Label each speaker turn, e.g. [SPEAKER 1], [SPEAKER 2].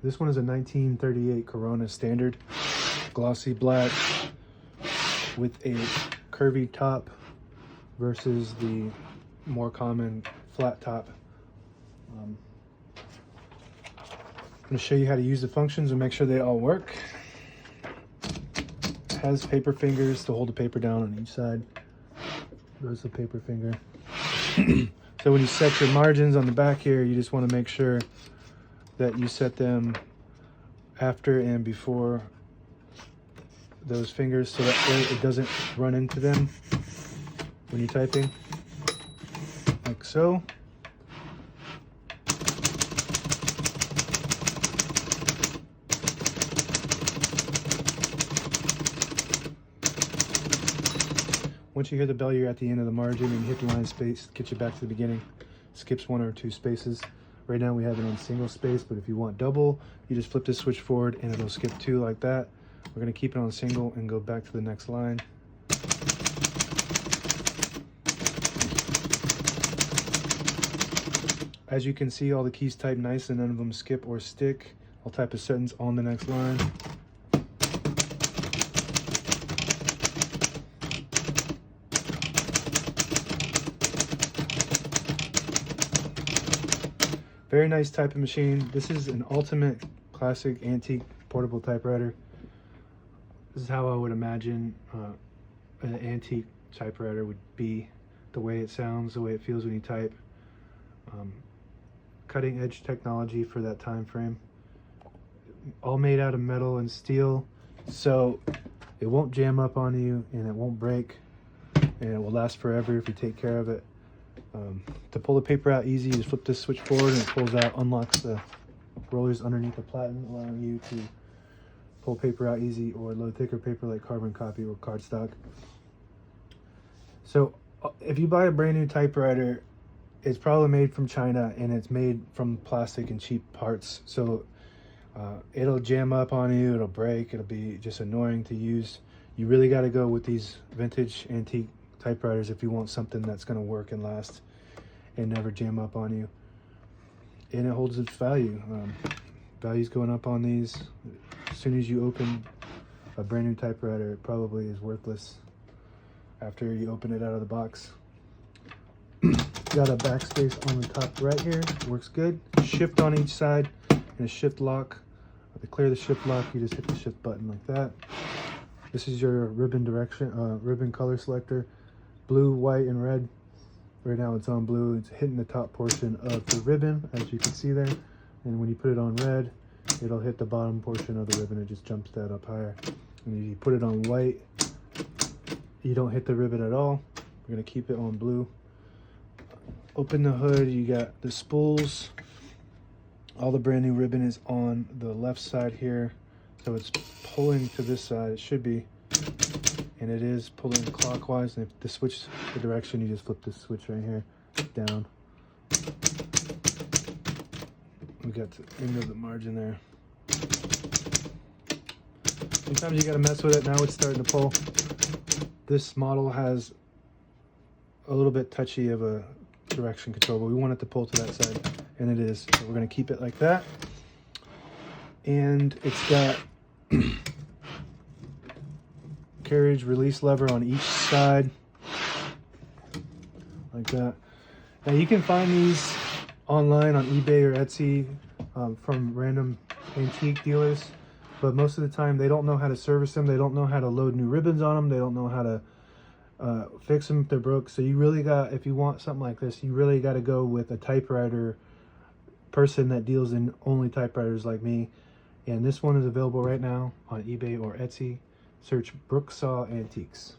[SPEAKER 1] This one is a 1938 Corona Standard, glossy black with a curvy top versus the more common flat top. I'm going to show you how to use the functions and make sure they all work. It has paper fingers to hold the paper down on each side. There's the paper finger. So when you set your margins on the back here, you just want to make sure that you set them after and before those fingers so that way it doesn't run into them when you're typing, like so. Once you hear the bell, you're at the end of the margin, and you hit the line space, get you back to the beginning. Skips 1 or 2 spaces. Right now we have it on single space, but if you want double, you just flip this switch forward and it'll skip 2 like that. We're going to keep it on single and go back to the next line. As you can see, all the keys type nice and none of them skip or stick. I'll type a sentence on the next line. Very nice typing machine. This is an ultimate classic antique portable typewriter. This is how I would imagine an antique typewriter would be. The way it sounds, the way it feels when you type. Cutting edge technology for that time frame. All made out of metal and steel, so it won't jam up on you and it won't break, and it will last forever if you take care of it. To pull the paper out easy, you just flip this switch forward and it pulls out, unlocks the rollers underneath the platen, allowing you to pull paper out easy or load thicker paper like carbon copy or cardstock. So if you buy a brand new typewriter, it's probably made from China and it's made from plastic and cheap parts. So it'll jam up on you, it'll break, it'll be just annoying to use. You really got to go with these vintage antique typewriters if you want something that's going to work and last and never jam up on you. And it holds its value. Value's going up on these. As soon as you open a brand new typewriter, it probably is worthless after you open it out of the box. Got a backspace on the top right here. Works good. Shift on each side and a shift lock. To clear the shift lock, you just hit the shift button like that. This is your ribbon ribbon color selector. Blue, white, and red. Right now it's on blue. It's hitting the top portion of the ribbon, as you can see there. And when you put it on red, it'll hit the bottom portion of the ribbon. It just jumps that up higher. And if you put it on white, you don't hit the ribbon at all. We're going to keep it on blue. Open the hood. You got the spools. All the brand new ribbon is on the left side here. So it's pulling to this side. It should be. And it is pulling clockwise, and if to switch the direction, you just flip this switch right here down. We got the end of the margin there. Sometimes you gotta mess with it. Now it's starting to pull. This model has a little bit touchy of a direction control, but we want it to pull to that side, and it is. So we're gonna keep it like that. And it's got carriage release lever on each side like that. Now you can find these online on eBay or Etsy from random antique dealers, but most of the time they don't know how to service them. They don't know how to load new ribbons on them. They don't know how to fix them if they're broke. So you really got, if you want something like this, you really got to go with a typewriter person that deals in only typewriters like me. And this one is available right now on eBay or Etsy. Search Brooksaw Antiques.